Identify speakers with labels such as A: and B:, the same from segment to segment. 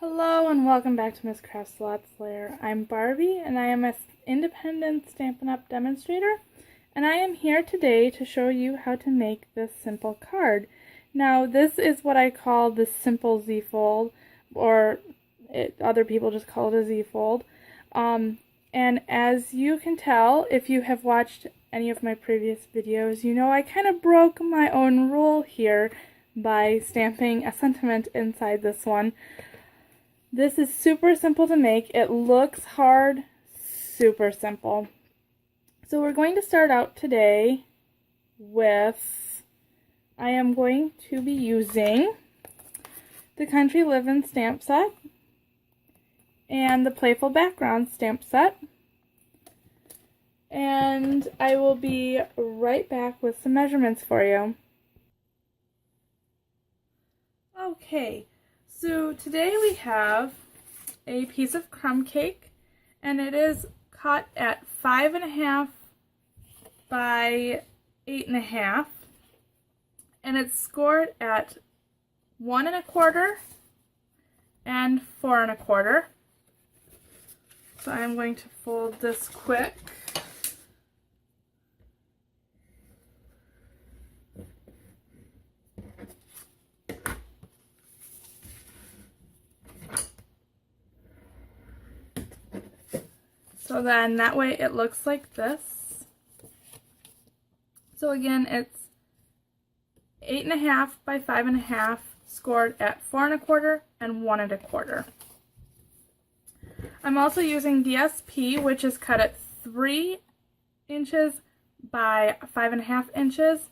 A: Hello and welcome back to Miss Craft's Lot Slayer. I'm Barbie and I am an independent Stampin' Up! Demonstrator, and I am here today to show you how to make this simple card. Now this is what I call the simple Z-fold, or other people just call it a Z-fold. And as you can tell, if you have watched any of my previous videos, you know I kind of broke my own rule here by stamping a sentiment inside this one. This is super simple to make. It looks hard, super simple. So we're going to start out today with, I am going to be using the Country Livin stamp set and the Playful background stamp set. And I will be right back with some measurements for you. Okay. So today we have a piece of crumb cake, and it is cut at 5.5 by 8.5, and it's scored at 1 1/4 and 4 1/4. So I'm going to fold this quick. So then that way it looks like this. So again, it's 8.5 by 5.5, scored at 4 1/4 and 1 1/4. I'm also using DSP, which is cut at 3 inches by 5.5 inches,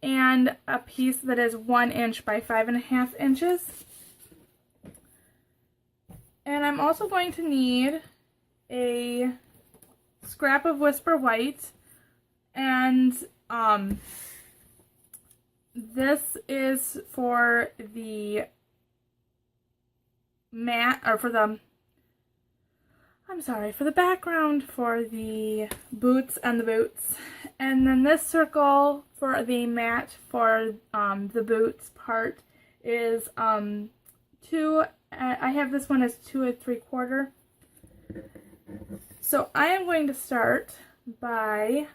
A: and a piece that is 1 inch by 5.5 inches. And I'm also going to need a scrap of Whisper White, and this is for the mat, or for the, for the background for the boots and the boots. And then this circle for the mat for the boots part is 2, I have this one as 2 3/4. So I am going to start by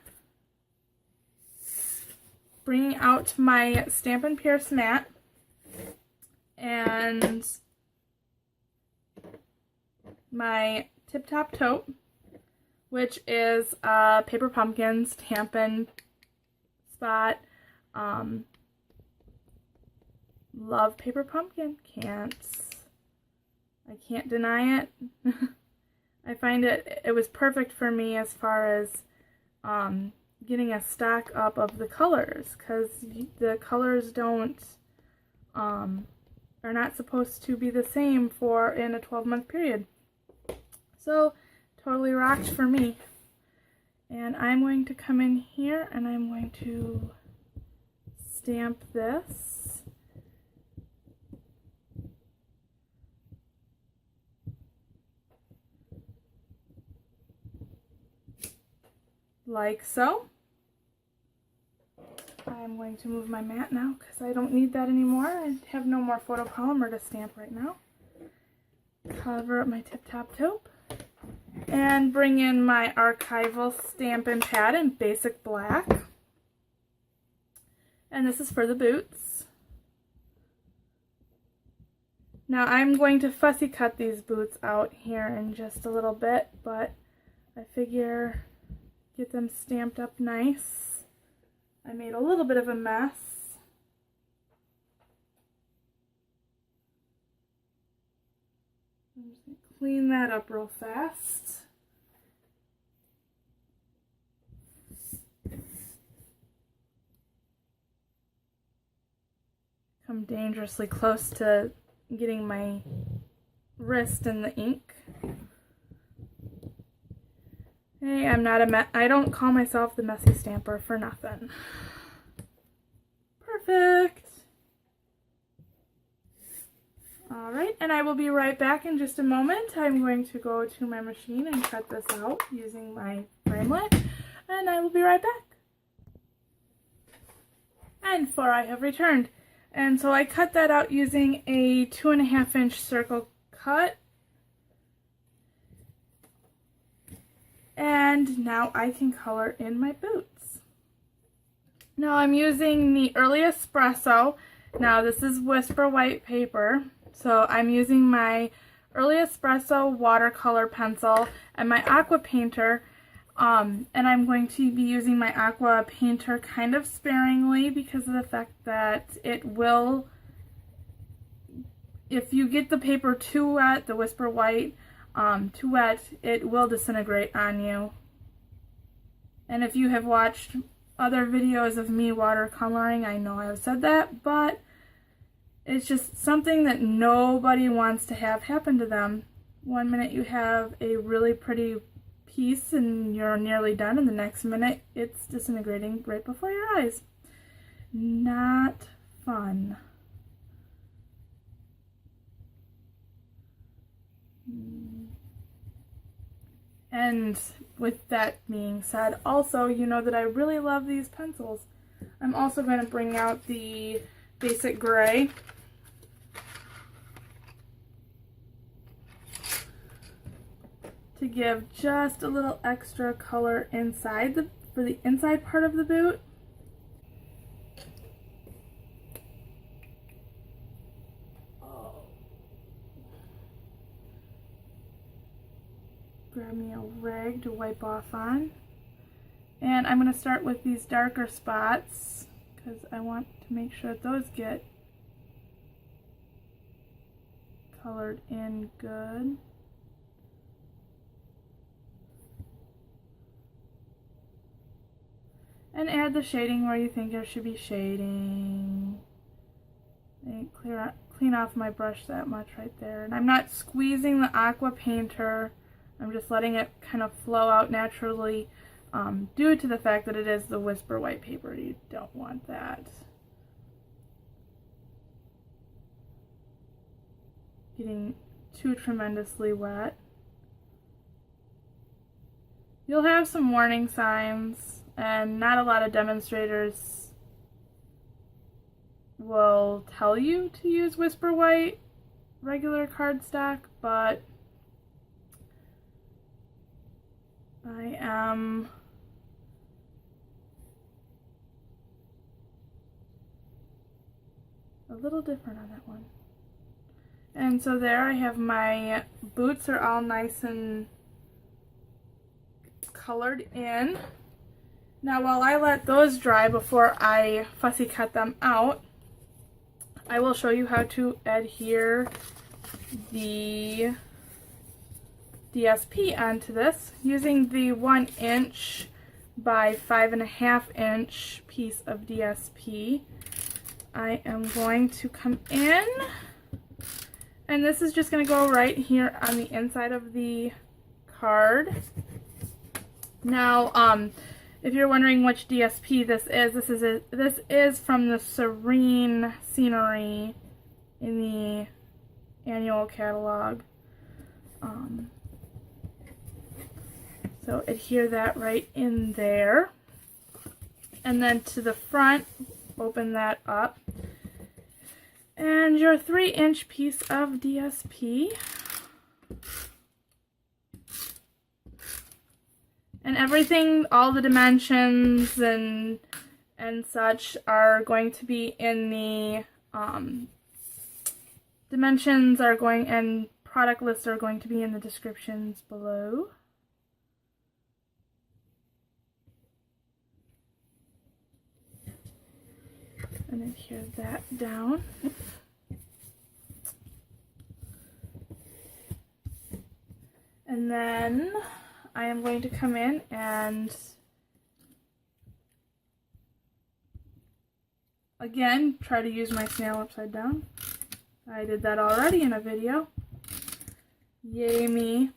A: bringing out my Stampin' Pierce mat and my Tip Top Taupe, which is a Paper Pumpkin Stampin' spot. Love Paper Pumpkin, I can't deny it. I find it was perfect for me as far as getting a stock up of the colors, because the colors are not supposed to be the same in a 12-month period. So totally rocked for me. And I'm going to come in here and I'm going to stamp this. Like so. I'm going to move my mat now because I don't need that anymore. I have no more photopolymer to stamp right now. Cover up my Tip Top Taupe and bring in my archival Stampin' pad in basic black. And this is for the boots. Now I'm going to fussy cut these boots out here in just a little bit, but I figure get them stamped up nice. I made a little bit of a mess. I'm just going to clean that up real fast. Come dangerously close to getting my wrist in the ink. Hey, I don't call myself the messy stamper for nothing. Perfect. Alright, and I will be right back in just a moment. I'm going to go to my machine and cut this out using my framelit, and I will be right back. And I have returned. And so I cut that out using a 2.5 inch circle cut. And now I can color in my boots. Now I'm using the Early Espresso. Now this is Whisper White paper. So I'm using my Early Espresso watercolor pencil and my aqua painter. And I'm going to be using my aqua painter kind of sparingly because of the fact that it will, if you get the paper too wet, the Whisper White, too wet, it will disintegrate on you. And if you have watched other videos of me watercoloring, I know I've said that, but it's just something that nobody wants to have happen to them. One minute you have a really pretty piece and you're nearly done, and the next minute it's disintegrating right before your eyes. Not fun. And with that being said, also, you know that I really love these pencils. I'm also going to bring out the Basic Gray. To give just a little extra color inside for the inside part of the boot. Grab me a rag to wipe off on. And I'm going to start with these darker spots because I want to make sure that those get colored in good. And add the shading where you think there should be shading. And clean off my brush that much right there. And I'm not squeezing the aqua painter. I'm just letting it kind of flow out naturally due to the fact that it is the Whisper White paper. You don't want that getting too tremendously wet. You'll have some warning signs, and not a lot of demonstrators will tell you to use Whisper White regular cardstock, but I am a little different on that one. And so there I have my boots are all nice and colored in. Now while I let those dry before I fussy cut them out, I will show you how to adhere the DSP onto this using the 1 inch by 5.5 inch piece of DSP. I am going to come in, and this is just going to go right here on the inside of the card. Now, if you're wondering which DSP this is from the Serene Scenery in the annual catalog. So adhere that right in there. And then to the front, open that up. And your 3 inch piece of DSP. And everything, all the dimensions and such are going to be in the, dimensions are going, and product lists are going to be in the descriptions below. And adhere that down. And then I am going to come in and again try to use my snail upside down. I did that already in a video. Yay me.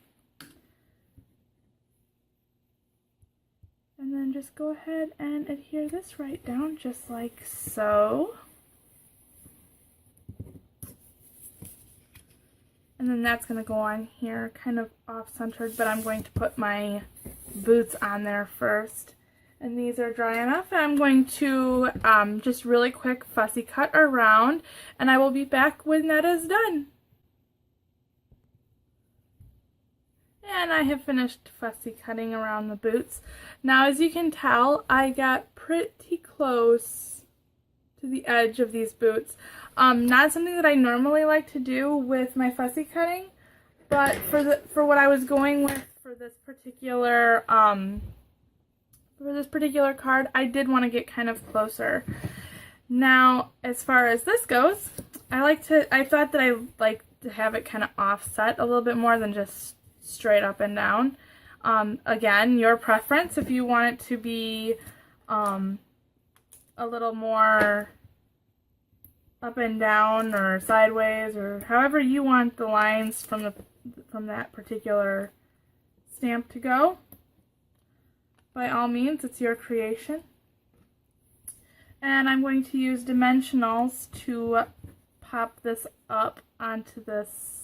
A: And then just go ahead and adhere this right down just like so. And then that's going to go on here kind of off-centered, but I'm going to put my boots on there first. And these are dry enough, and I'm going to just really quick fussy cut around, and I will be back when that is done. And I have finished fussy cutting around the boots. Now, as you can tell, I got pretty close to the edge of these boots. Not something that I normally like to do with my fussy cutting, but for what I was going with for this particular card, I did want to get kind of closer. Now, as far as this goes, I thought that I like to have it kind of offset a little bit more than just straight up and down. Again, your preference, if you want it to be a little more up and down or sideways, or however you want the lines from that particular stamp to go, by all means, it's your creation. And I'm going to use dimensionals to pop this up onto this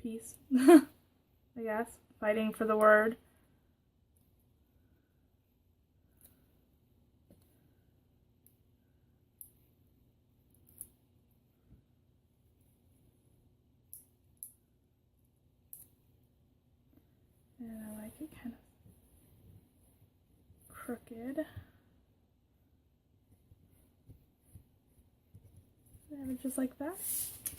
A: piece, I guess, fighting for the word. And I like it kind of crooked. Just like that.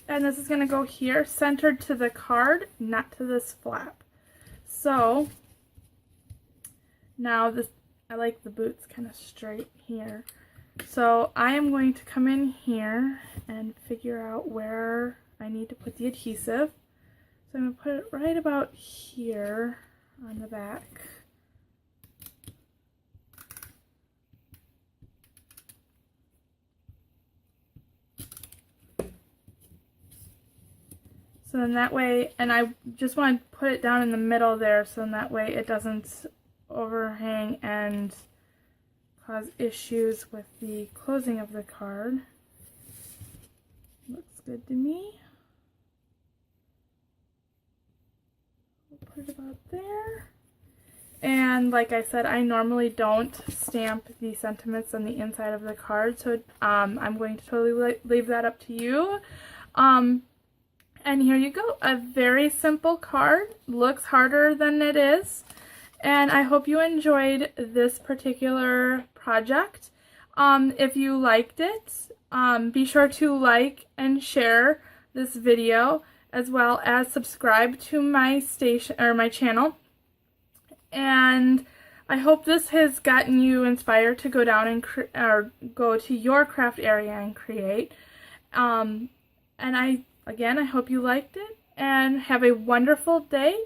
A: And this is going to go here, centered to the card, not to this flap. So now this, I like the boots kind of straight here. So I am going to come in here and figure out where I need to put the adhesive. So I'm going to put it right about here on the back. So then that way, and I just want to put it down in the middle there, so in that way it doesn't overhang and cause issues with the closing of the card. Looks good to me. We'll put it about there. And like I said, I normally don't stamp the sentiments on the inside of the card, so I'm going to totally leave that up to you. And here you go, a very simple card. Looks harder than it is. And I hope you enjoyed this particular project. If you liked it, be sure to like and share this video, as well as subscribe to my channel. And I hope this has gotten you inspired to go down and go to your craft area and create. And again, I hope you liked it, and have a wonderful day.